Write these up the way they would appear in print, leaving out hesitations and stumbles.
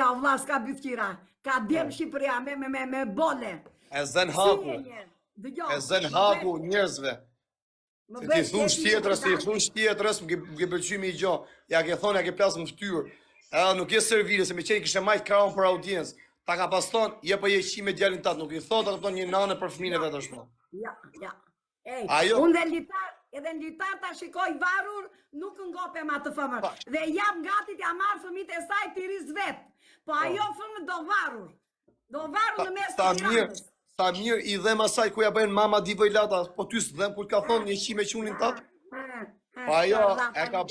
bifqira, o vlla s'ka bifqira. Ka djem Shqipëria me bole. E zën haku. E zën haku njerëzve. Se ti thush tjetrës, më pëlqymi i gjo. Ja ke thonë, ja ke plasë më ftyrë. Edhe nuk je servile, se me qenë kishe majtë kraun për audiencë. Ta ka pas thonë, je për je qi me djalin tatë, nuk i thotë ato një nane për fëmijën e vet ashtu. Ja. Ej, unë edhe në litar ta shikoj varur, nuk ngopem atë fëmër. Dhe jam gati t'ja marrë fëmijët e saj t'i riz vetë. Po ajo fëmër do varur. Do varur në mes të Tiranës. Sa mirë i dhem asaj ku ja bëjnë mama di vojlata, po ty s'dhem kur ka thonë një qi me qunin tatë. Po ajo e ka...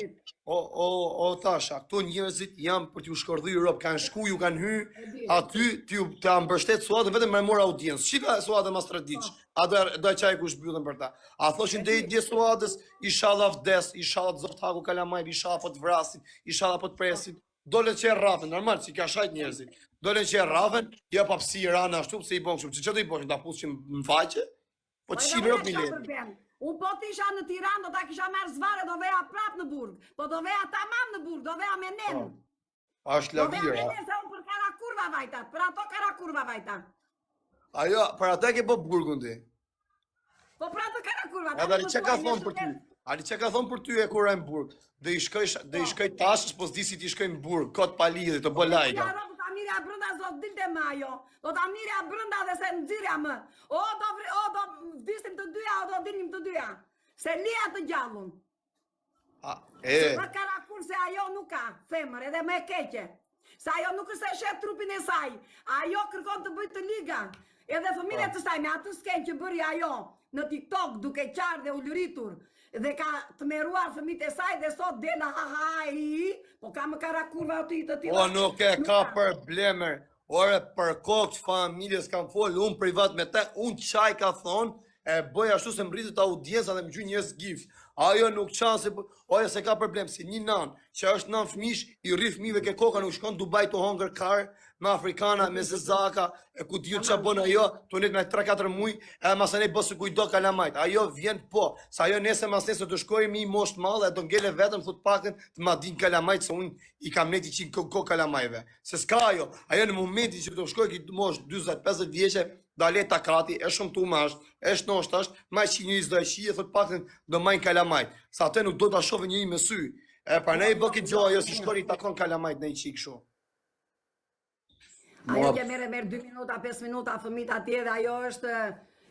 O Tasha, këto njerëzit janë për t'ju shkordhyr rob, kanë shku, ju kanë hy, aty t'ja mbështet suatën vetëm me mor audiencë. Shika suatën mas 3 ditë. A do e qaj ku shbyllën për ta. A thoshin dhe i dje suatës, inshallah vdes, inshallah të zoft haku kalamajt, inshallah po të vrasin, inshallah po të presin. Dole që e rrafën, normal, që ka shajt njerëzit. Dole që e rrafën, ja papsi i rana ashtu, pëse i bon shumë. Që të i bon, da pushin më faqe? Po të shqinë rëp milet. Unë po t'isha në Tiranë, do t'a kisha merë zvare, do veja prap në burg. Po do veja tamam në burg, do veja me nenë. Ashtë lavira. Do veja me nenë, se unë për karakurva vajta, për ato karakurva vajta. Ajo, për ato e ke po burgun ti? Po për ato karakurva. Edhe ali që ka thonë për ty? Ali që ka thonë për ty e kur e në burg? Dhe i shkoj tashës, po s'di si ti shkoj në burg, kot palidhe, të bolajga. Mirja brënda zot dilte më ajo, do ta mirja brënda dhe se nëzirja më. O do vdisim të dyja, o do dinim të dyja. Se lija të gjallun. Se për karakur se ajo nuk ka femër, edhe me keqe. Se ajo nuk është e shet trupin e saj. Ajo kërkon të bëjt të liga. Edhe fëmire të saj me atë sken që bëri ajo në TikTok duke qarë dhe ulluritur. Dhe ka të meruar fëmit e saj dhe sot dela po ka më karakurva të të tila. O nuk e ka problemer. Ore për kokë familjes kam folë, unë privat me te, unë qaj ka thonë, e bëj ashtu se mbritët audienca dhe më gjy njës gifë. Ajo nuk qanë se, oje se ka problem, si një nanë, që është nanë fëmish, i rri fëmive ke koka, nuk shkon Dubai të hongër karë, me Afrikana, me Zezaka, e ku t'ju që bënë ajo, të njët me 3-4 muj, e masë ne bësë kujdo kalamajt. Ajo vjen po, sa ajo nese mas nese të shkoj mi moshtë malë, e do ngele vetëm, thot pakën, të ma din kalamajt, se unë i kam neti qinë ko kalamajve. Se s'ka ajo në momenti që të shkoj këtë moshtë 20-50 vjeqe, dale takati, e shumë të umasht, e shnosht ma që njëzë do e shije, thot pakën do majnë kalamajt. Sa atë nuk do të shove njëri me sy. E pa ne i bëki gjo, ajo si shkori takon kalamajt në i qikë shumë. Ajo ke merë 2 minuta, 5 minuta, fëmit atje dhe ajo është...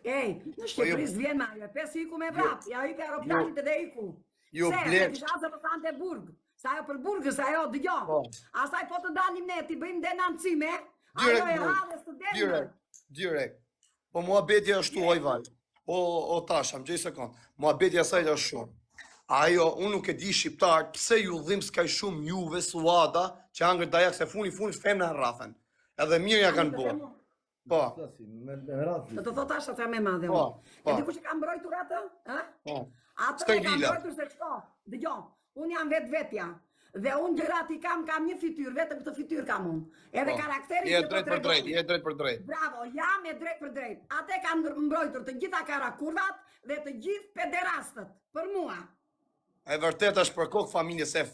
Ej, në Shqipëris vjen me ajo, 5 iku me vrap, ja i ke aeroplanit edhe iku. Se, se kisha asë për thante burg. Sa ajo për burgës, ajo dëgjo. Asaj po të dalim ne, ti bëjmë dhe nëncime, ajo e halë studentë. Direkt. Po mua betja është tu ojval. O Tasha, më gjej sekund. Mua betja sajt është shumë. Ajo, unë nuk e di shqiptar, pse ju dhim s'kaj shumë juve, suada, që angër dajak se funi femna në rafen. Edhe mirë ja kanë bo. Po. Të të thot Tasha të me madhe. E diku që kam mbrojtur atë? Atë e kam mbrojtur se qko. Dëgjo, unë jam vetja. Dhe unë gjërat i kam një fytyr, vetëm këtë fytyr kam unë. Edhe karakteri që të tregoj. Je drejt për drejt. Bravo, jam e drejt për drejt. Ate kam mbrojtur të gjitha karakurvat dhe të gjithë pederastët, për mua. E vërtet është për kokë familje, se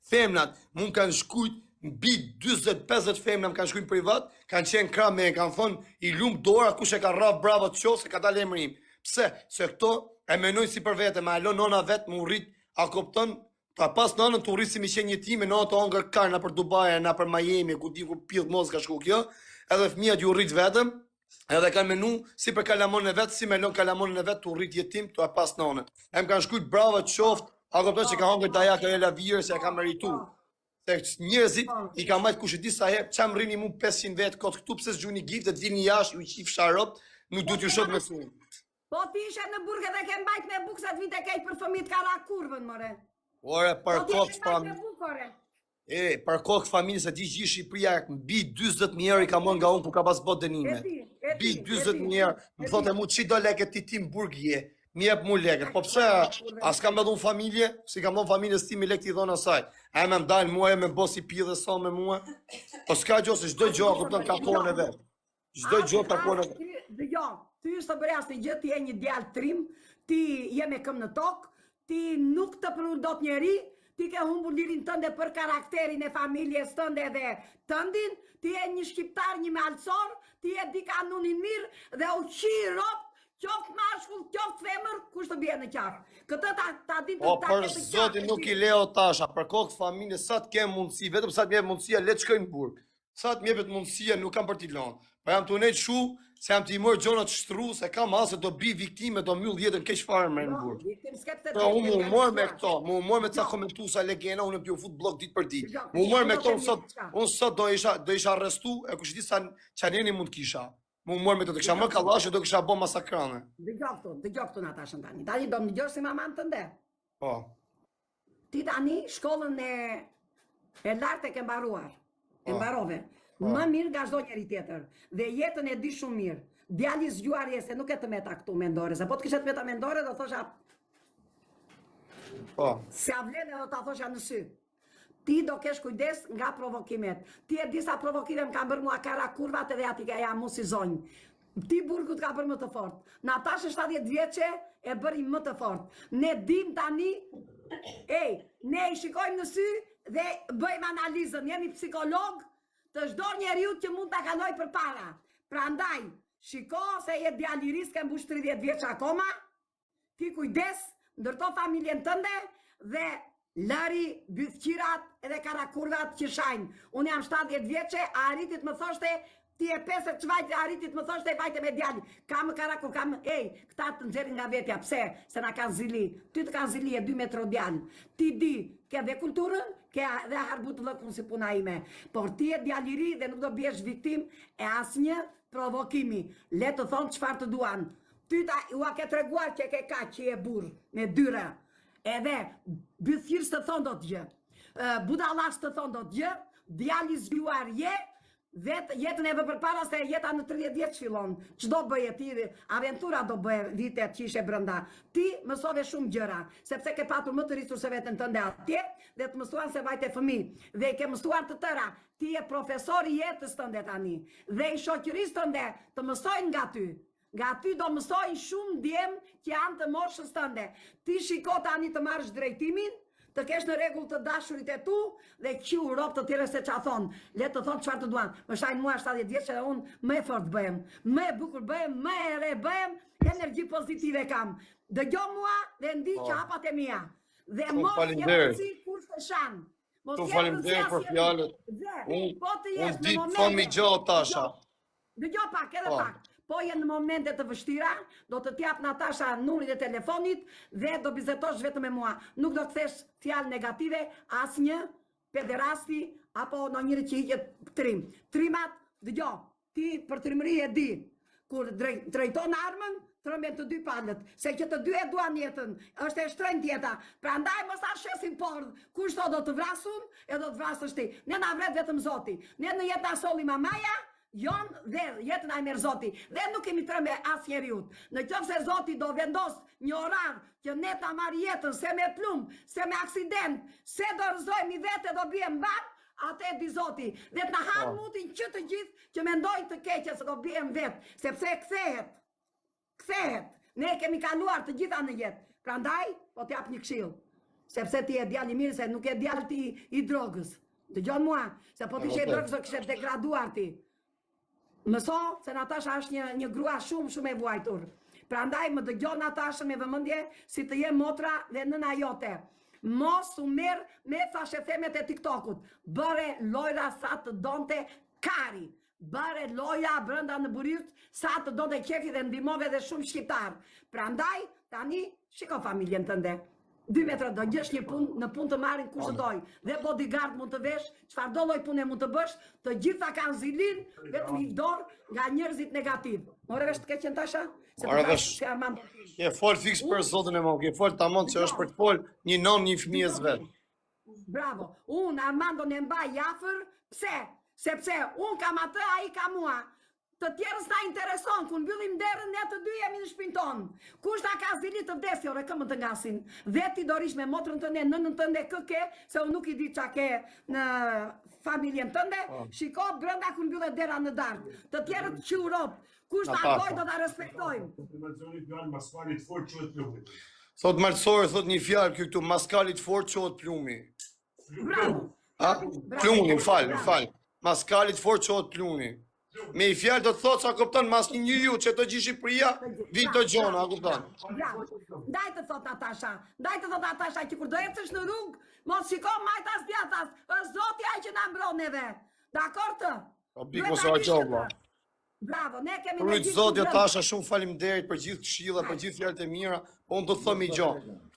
femnat mund kanë shkujt, mbi 20-50 femna më kanë shkujt privat, kanë qenë krame, kanë thonë i lumë dora, kush e ka rraf bravo të qo, se ka dalë emrim. Pse? Se këto e menojnë si për vete, ma e lo nona vetë më rrit, a kopton, ta pas nënën të rrit si mi qenë një time, nënën të ongër karë, na për Dubai, na për Miami, ku di ku pillë mos ka shku kjo, edhe fëmijat ju rrit vetëm, edhe kanë menu si për kalamonën e vetë, si me lon kalamonën e vetë të rrit jetim, të pas nënën. E më kanë shkujt bravo të qoftë, a kopton që ka hongër dajak e la virë, se ka meritu. Se njerëzit i ka majtë kush e di sa herë, çam rrini mu 500 vetë kot këtu pse s'gjuni gift dhe të vini jashtë, ju qif sharop, nuk du t'ju shot me sunë. Po ti ishe në burg edhe ke mbajt me buksat vite kejt për fëmit karakurvën, more. Ore, për kokë familje. Për kokë familje se ti gjithë Shqipëria mbi 20.000 euro i ka mon nga unë ku ka pas bot dënime. Mbi 20.000 euro, më thote mu qi do leket ti tim burg je. Mi jep mu leket, po pse as kam dhënë familje, si kam dhënë familje si mi lek t'i dhënë asaj. A me m'dalë mua e me bosi pi dhe sa me mua. Po s'ka gjo se çdo gjë kupton ka kohën e vet. Çdo gjë ka kohën e vet. Dëgjo, ty është të bëras të gjë, ti je një djalë trim, ti je me këmbë në tokë, ti nuk të përur dot njeri, ti ke humbur lirin tënde për karakterin e familjes tënde dhe tëndin, ti je një shqiptar, një malsor, ti je di kanunin mirë dhe uqi rob, qoftë mashkull, qoftë femër, kush të bie në qafë. Këtë ta din të Po, ta për zotin nuk i leo tasha, për kokë familje, sa të kemë mundësi, vetëm sa të mjepet mundësia, le të shkojnë në burg. Sa të mjepet mundësia, nuk kam për t'i lonë. Pa jam të unet shu, se jam t'i mërë gjonat shtru, se kam asë do bi viktime, do mjull jetën keq fare me në burg. Pra, unë mu mërë me këto, mu mërë me ca komentusa legena, unë pjo fut blok dit për dit. Mu mërë me këto, unë sot do isha arrestu, e kush di sa qanjeni mund kisha. Mu mërë me të kisha më kalashe, do kisha bo masakrane. Dëgjo këtu Natashën tani. Tani do më dëgjosh si maman tënde. Po. Ti tani shkollën e lartë e ke mbaruar. E mbarove. Më mirë nga çdo njeri tjetër. Dhe jetën e di shumë mirë. Djali zgjuarje se nuk e të meta këtu mendore. Se po të kishe të meta mendore, do thosha... Po. Se a vlen edhe ta thosha në sy. Ti do kesh kujdes nga provokimet. Ti e disa provokime më kanë bërë mua kara kurvat edhe ati ka jam mu si zonjë. Ti burgut ka bërë më të fort. Natashë 70 vjeqe e bëri më të fort. Ne dim tani, ne i shikojmë në sy dhe bëjmë analizën. Jemi psikolog të çdo njeriu që mund ta kaloj për para. Prandaj, shiko se je djaliris ke mbush 30 vjeç akoma, ti kujdes, ndërto familjen tënde dhe lëri bythqirat edhe karakurvat që shajnë. Unë jam 70 vjeqe, a arritit më thoshte, ti e 50 çvajt, arritit më thoshte, vajte me djali. Kam karakur, këta të nxerin nga vetja, pse? Se na kanë zili. Ty të kanë zili e 2 metro djali. Ti di, ke dhe kulturën, ke dhe harbut lëkun si puna ime. Por ti e djaliri dhe nuk do bjesh viktim e asnjë provokimi. Le të thonë çfarë të duan. Ty u a ke treguar që ke kaq që je burr me dyra. Edhe bythqirës të thonë do të gjë, budallash të thonë do të gjë, djali zgjuar je, jetën e vë përpara se jeta në 30 vjeç fillon. Çdo bëje ti, aventura do bëje vitet që ishe brenda. Ti mësove shumë gjëra, sepse ke patur më të rritur se veten tënde atje dhe të mësuan se vajte fëmijë. Dhe i ke mësuar të tëra. Ti je profesor i jetës tënde tani. Dhe i shoqërisë tënde të mësojnë nga ty. Nga ty do mësojnë shumë djemë që janë të moshës tënde. Ti shiko tani të marrësh drejtimin, të kesh në rregull të dashurit e tu dhe qiu rob të tjerë se qa thonë. Le të thonë çfarë të duan. Më shajnë mua 70 vjeç dhe unë më e fort bëhem, më e bukur bëhem, më e re bëhem, energji pozitive kam. Dëgjo mua dhe ndi që hapat e mia. Dhe mos je rëndësi kur të shan. Tu faleminderit për fjalët. Unë ditë thonë mi gjohë tasha. Dëgjo pak, edhe pak. Po je në momente të vështira, do të t'jap Natasha numrin e telefonit dhe do bizetosh vetëm me mua. Nuk do të thesh fjalë negative asnjë pederasti apo në njëri që hiqet trim. Trimat, dëgjo, ti për trimëri e di. Kur drejton armën, trëmben të dy palët, se që të dy e duan jetën, është e shtrenjtë jeta. Prandaj mos ta shesin pordh. Kush do të vrasun, e do të vrasësh ti. Ne na vret vetëm Zoti. Ne në jetë na solli mamaja, jon dhe jetën a i merë Zoti. Dhe nuk kemi trembe as njeriut. Në qoftë se Zoti do vendos një orar që ne ta marr jetën, se me plumb, se me aksident, se do rëzojmë i vete do bie mbar, atë e di Zoti. Dhe të na hanë mutin që të gjithë që mendojnë të keqe se do bie vetë, sepse kthehet. Ne kemi kaluar të gjitha në jetë. Prandaj, po t'jap një këshill. Sepse ti e djali mirë, se nuk e djali ti i drogës. Dëgjon mua, se po t'ishe i drogës do kishe degraduar ti. Mëso se Natasha është një grua shumë e vuajtur. Prandaj më dëgjon Natasha me vëmendje si të jem motra dhe nëna jote. Mos u merr me fashethemet e TikTokut. Bëre lojra sa të donte kari. Bëre loja brenda në burit sa të donte qefi dhe ndihmove dhe shumë shqiptar. Prandaj tani shiko familjen tënde. 2 metra do gjesh një punë, në punë të marrin kush të doj. Dhe bodyguard mund të vesh, çfarë do lloj pune mund të bësh, të gjitha kanë zilin, vetëm i vdor nga njerëzit negativ. More vesh të keqen tasha? More vesh. Je fol fiks për Zotin e Madh, je fol tamam se është për të fol një non një fëmijës vet. Bravo. Unë Armando ne mbaj afër, pse? Sepse unë kam atë, ai ka mua. Të tjerës na intereson, ku mbyllim derën, ne të dy jemi në shtëpinë tonë. Kush ta ka zilit të vdesë, ore këmë të ngasin. Veti do rish me motrën tënde, nënën tënde këke, se unë nuk i di qa ke në familjen tënde. Shiko, brenda ku mbyllet dera në darkë. Të tjerët që Europë, kush ta doj do ta respektojmë. Thot Malsori, thot një fjalë këtu, maskalit fort qohet plumi. Bravo. A? Bravo. Pluni, Bravo. fal. Maskalit fort qohet plumi. Me i fjalë do të thot sa kupton mas një njeriu që të gjithë Shqipëria, Vito Gjona, a kupton? Bravo. Daj të thot Natasha që kur do ecësh në rrugë, mos shiko majtas djathas, është Zoti ai që na mbron neve. Dakor të? O bik mos u gjova. Bravo, ne kemi me Rrit Zoti Natasha, shumë faleminderit për gjithë këshilla, për gjithë fjalët e mira. Po unë do të them një gjë.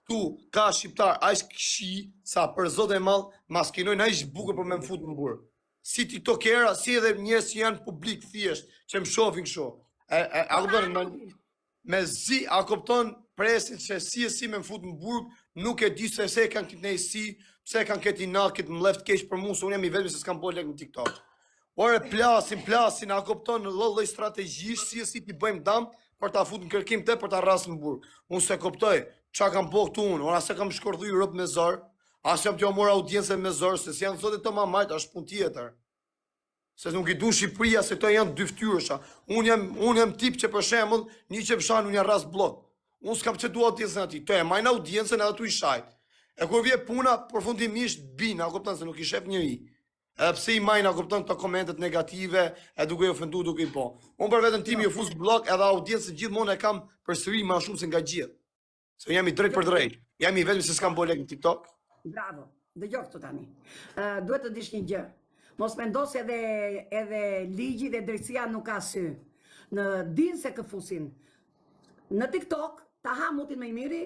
Ktu ka shqiptar aq kshi sa për Zot e madh maskinojnë aq bukur për me më fut në burg. Si tiktokera, si edhe njerëz që janë publik thjesht, që më shohin kështu. A kupton me zi, a kupton presin që si me më fut në burg, nuk e di se e kanë këtë nejsi, pse kanë këtë inakit më left keq për mua, se unë jam i vetëm se s'kam bërë lek në TikTok. Ore plasin, a kupton në lloj strategjisht si ti bëjmë dam për ta futur në kërkim te për ta rras në burg. Unë se kuptoj, çka kam bërë këtu unë, ora se kam shkordhuj rob me zor, as jam të mora audiencë me zor, se si janë thotë të mamajt, është punë tjetër. Se nuk i du Shqipëria se to janë dy fytyrësha. Unë jam tip që për shembull, një që fshan unë jam ras blok. Unë s'kam që dua audiencën aty. To e majnë audiencën edhe tu i shajt. E kur vje puna, përfundimisht bin, a kupton se nuk i shef njëri. Edhe pse i majnë, a kupton këto komentet negative, e duke i ofendu, duke i po. Unë për vetën tim ju fus blok, edhe audiencën gjithmonë e kam përsëri më shumë se nga gjithë. Se jam i drejt për drejt. Jam i vetëm se s'kam bërë lek në TikTok. Bravo. Dëgjoj këtu tani. Duhet të dish një gjë. Mos mendos edhe ligji dhe drejtësia nuk ka sy. Në din se këfusin. Në TikTok, ta ha mutin me i miri,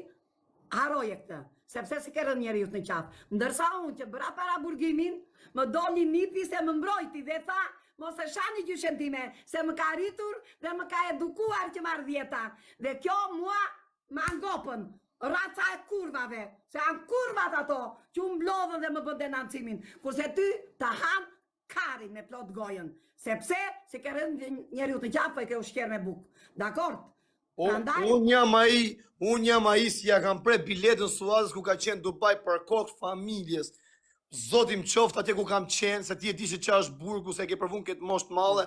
haroje këtë. Sepse si kërën njeri ju të në qafë. Ndërsa unë që bëra para burgimin, më doli nipi se më mbrojti dhe tha, mos e shani gjyshen time, se më ka rritur dhe më ka edukuar që marrë vjeta. Dhe kjo mua më angopën. Raca e kurvave, se janë kurvat ato që unë mblodhën dhe më bën denancimin. Kurse ty të hanë karin me plot gojën. Sepse, se kërën njeri u të qafë e ke u shkjerë me bukë. Dakord? Unë jam ai si ja kam pre biletën Suazës ku ka qenë Dubai për kokë familjes. Zotim qoftë atje ku kam qenë, se ti e di se qa është burgu, se ke përvun këtë moshtë madhe.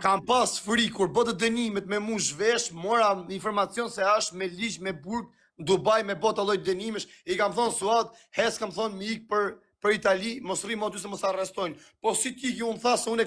Kam pas fri, kur bëtë dënimet me mu zhvesh, mora informacion se është me ligj me burg, Dubai me botë lloj dënimesh, i kam thonë Suad, hes kam thonë mi ik për Itali, mos rri më aty se mos arrestojnë. Po si ti që unë tha se unë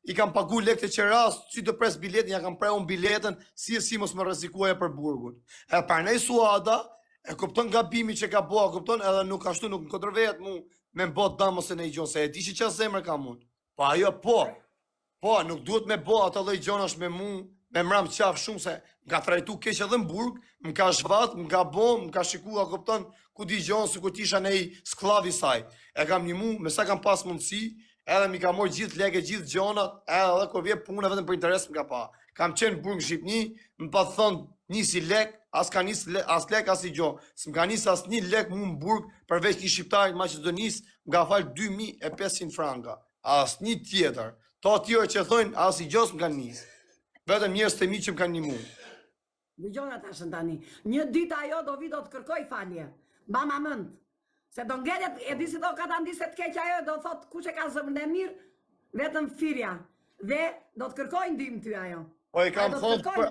i kam pagu lekë të qeras, si të pres biletin, ja kam pre unë biletën, si mos më rrezikuoja për burgun. E parnej Suada, e kupton gabimi që ka bëa, kupton edhe nuk ashtu nuk në kontrolvejet mu me mbot dam ose në i gjonë, se e di që qa zemër ka mund. Po ajo po, nuk duhet me bo atë lloj gjonash me mu, me mram qaf shumë se nga trajtu keq edhe në burg, më ka zhvat, më ka bom, më ka shikua, kupton, ku di gjonë, se ku tisha nej sklavi saj. E kam një mu, me sa kam pas mundësi, edhe mi ka morë gjithë leke, gjithë gjonat, edhe kur vje puna vetëm për interes më ka pa. Kam qenë burg në Shqipni, më pa thonë nisi lek, as lek, as i gjo. Së më ka nisë as një lek mu në burg, përveç një shqiptarit Maqedonisë, më ka falë 2500 franka. As një tjetër. To tjere që thonë, as i gjos më ka nisë. Vetëm njerëz të mi që më kanë një mu. Dëgjona tashën tani. Një ditë ajo do vi do të kërkoj falje. Mama mënd. Se do ngelet, e di si do ka të ndiset keq ajo, do thot kush e ka zëmën e mirë, vetëm firja. Dhe do të kërkoj ndim ty ajo. O i kam thonë,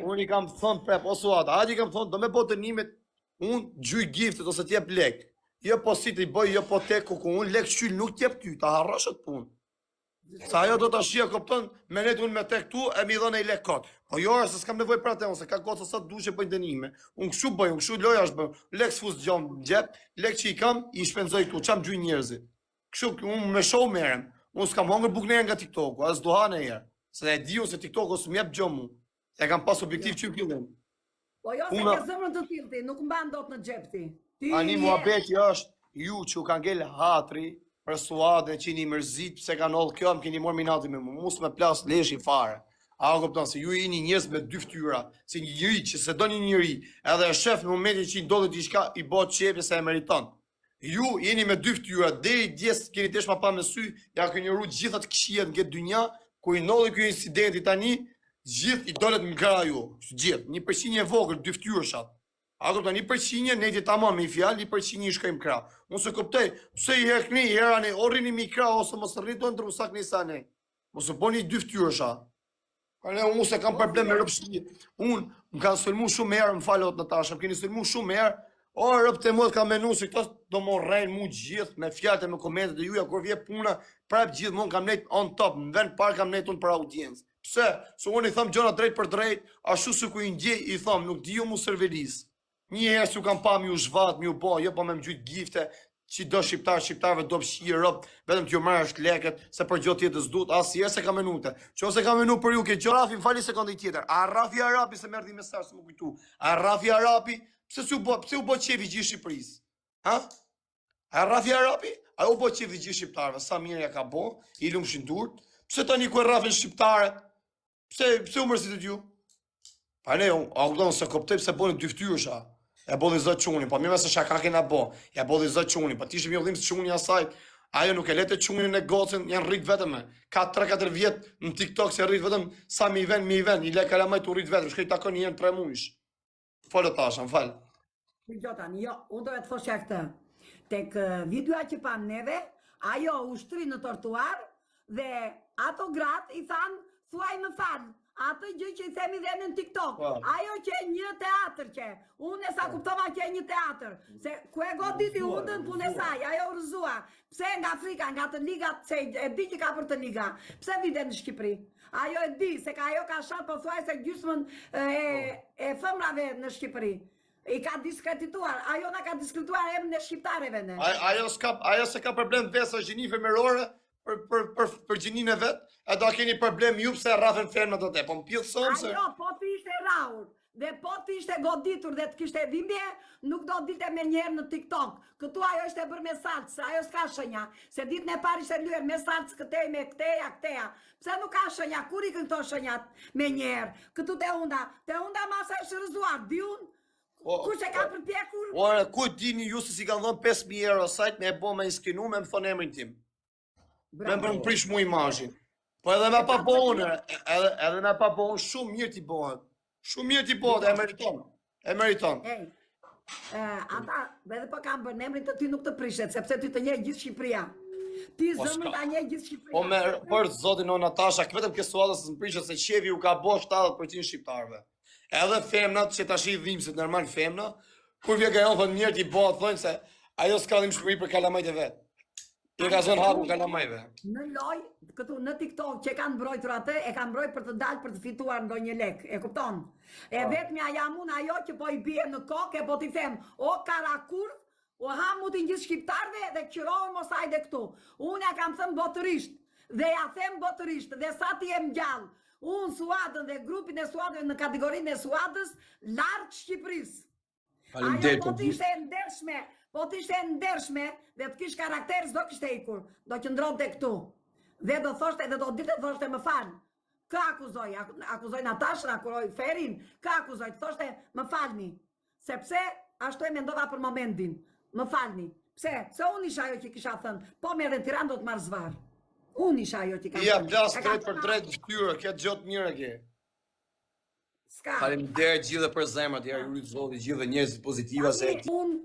unë i kam thonë prep, o Suada, aji kam thonë, do me botë dënimet, unë gjuj giftet ose t'jep lek. Jo po si t'i bëj, jo po te kuku, unë lek shqyl nuk t'jep ty, ta harrashet punë. Sa ajo do t'a shia këpton, me netë unë me te këtu, e mi dhone i lek kotë. Po jo, se s'kam nevoj pra te unë, se ka kotë sa duqe bëjnë dënime. Unë këshu bëj, unë këshu loja është bëj, lek s'fus gjonë gjep, lek që i kam, i shpenzoj këtu, qam gjuj njerëzit. Këshu, unë me show merem, unë s'kam hongër buknerën nga TikToku, as duhan e herë. Se e di unë se TikToku s'm jep gjë mu, e kam pas objektiv që këllin. Po jo, se ke zëmrën të tilti, nuk mban dot në gjepti. Ani muhabeti është, ju që u kanë ngellë hatri, për Suadën që një mërzit, pse kanë ollë kjo, më keni morë minati me mu, mus me plas leshi fare. A kupton se ju jeni njerëz me dy fytyra, si një njeri që se do një njeri, edhe e shef në momentin që i ndodhet diçka i bëhet çepi se e meriton. Ju jeni me dy fytyra, deri djes keni tesh pa me sy, ja keni rru gjitha të këqijet nga dynja, ku i ndodhi ky incidenti tani, gjithë i dolet nga ju, gjithë, 1% e vogël, dy fytyrshat. A kupton, 1% ne jeti tamam me fjalë, 1% i shkojmë krah. Unë se kuptoj, pse i hekni herani, orrini mi krah ose mos rriton drusak në sa ne. Mos u bëni dy fytyrsha. Unë se kam problem me rëpshti. Unë më kanë sulmu shumë herë, më falot Natasha, më keni sulmu shumë herë. O, rëpë të më të kam menu se këto do më rrejnë mu gjithë me fjallët e me komentet e juja, kur vje puna, prap gjithë mund kam nejtë on top, në vend parë kam nejtë unë për audiencë. Pse? Se unë i thëmë gjona drejt për drejt, ashtu se ku i ndjej, i thëmë, nuk di ju mu servelis. Një herë su kam pa mi u zhvat, mi u bo, jo pa me më gjujtë gifte, që do shqiptarëve do pëshirë rëpë, vetëm t'ju marrë është leket, se për gjotë tjetës dut, asë jesë se ka menute. Që ose ka menu për ju, ke gjo Rafi, më fali sekondi tjetër. A Rafi Arapi, se merdi mesazh, se më kujtu. A Rafi Arapi, pse u bo qefi gjithë Shqipërisë? Ha? A Rafi Arapi? A u bo qefi gjithë shqiptarëve, sa mirë ja ka bo, i lumë shindurët. Pse tani ku e rrafin shqiptarët? Pse u mërësit e t'ju? Pa ne, a u se koptej pse boni dy ftyrësha. E bodhi zot çunin, po mirë se shaka kena bo. Ja bodhi zot çunin, po tishim jo dhimbs çuni asaj. Ajo nuk e letë çunin e gocën, janë rrit vetëm. Ka 3-4 vjet në TikTok se rrit vetëm sa mi vën, i lë kalamaj tu rrit vetëm. Shkoj takon një 3 muajsh. Folo tash, më fal. Gjotan, jo, unë do të thosha këtë. Tek videoa që pam neve, ajo ushtri në tortuar dhe ato gratë i thanë, thuaj më fal. Atë gjë që i themi dhe në TikTok, ajo që e një teatr që, unë e sa kuptova që e një teatr, se ku e goditi undën punë e saj, ajo rëzua, pse nga Afrika, nga të ligat, se e di që ka për të liga, pse vide në Shqipëri, ajo e di, se ka ajo ka shatë po thuaj se gjysmën e fëmrave në Shqipëri, i ka diskredituar, ajo na ka diskredituar emrin e shqiptareve ne. Ajo se ka problem vesa gjini femërore, për gjinin e vetë, e do keni problem ju pse rrafën femnat atë, po më pjellë sëmë se... Ajo, po të ishte raur, dhe po të ishte goditur dhe të kishte dhimbje, nuk do dilte me njerë në TikTok. Këtu ajo ishte bërë me salcë, ajo s'ka shënja, se ditën e parë ishte lyer me salcë këtej, me këteja. Pse nuk ka shënja, kur i këto shënjat me njerë? Këtu te unda masa është rëzuar, di unë? Kush e ka përpjekur? Ore, ku dini ju se si kanë dhënë 5.000 euro sajt me e bo me iskinu me më thonë emrin tim. Me më prish mu imazhin. Po edhe me pa bohën, edhe me pa bohën, shumë mirë t'i bohën. Shumë mirë t'i bohën, e meriton. Ata, edhe po kam bërë emrin të ty nuk të prishet, sepse ty të njeh gjithë Shqipëria. Ti zëmën ta njeh gjithë Shqipëria. Po me për zotin o Natasha, vetëm kjo suadës më prishet se qefi u ka bo 70% shqiptarëve. Edhe femnat që tash i dhimbset normal femna, kur vjen ajo thonë mirë t'i bohën, thonë se ajo s'ka dhimbshmëri për kalamajt e vet. Ti ka zonë haku kalamajve. Në loj, këtu në TikTok që kanë mbrojtur atë, e kanë mbrojtur për të dalë për të fituar ndonjë lek, e kupton? E vetmja jam unë ajo që po i bie në kokë, po t'i them, o karakur, o hamutin gjithë shqiptarve dhe qërohen mos hajde këtu. Unë ja kam thënë botërisht, dhe ja them botërisht, dhe sa ti jem gjallë, unë Suadën dhe grupin e Suadëve në kategorinë e Suadës, lartë Shqipërisë. Ajo po t'ishte ndershme, po t'ishte ndershme dhe t'kish karakter s'do kishte ikur, do qëndronte këtu. Dhe do thoshte, dhe do dite thoshte më falë. Kë akuzoj Natashën, akuzoj Ferin, kë akuzoj, thoshte më falni. Sepse ashtu e mendova për momentin, më falni. Pse? Se unë isha ajo që kisha thënë, po me edhe Tiranë do t'marrë zvarë. Unë isha ajo që ka thënë. Ja, plas drejt për drejt në fytyrë, këtë gjotë mirë e ke. Faleminderit gjithë për zemrat, ja ju lutem Zoti gjithë njerëzit pozitiva se unë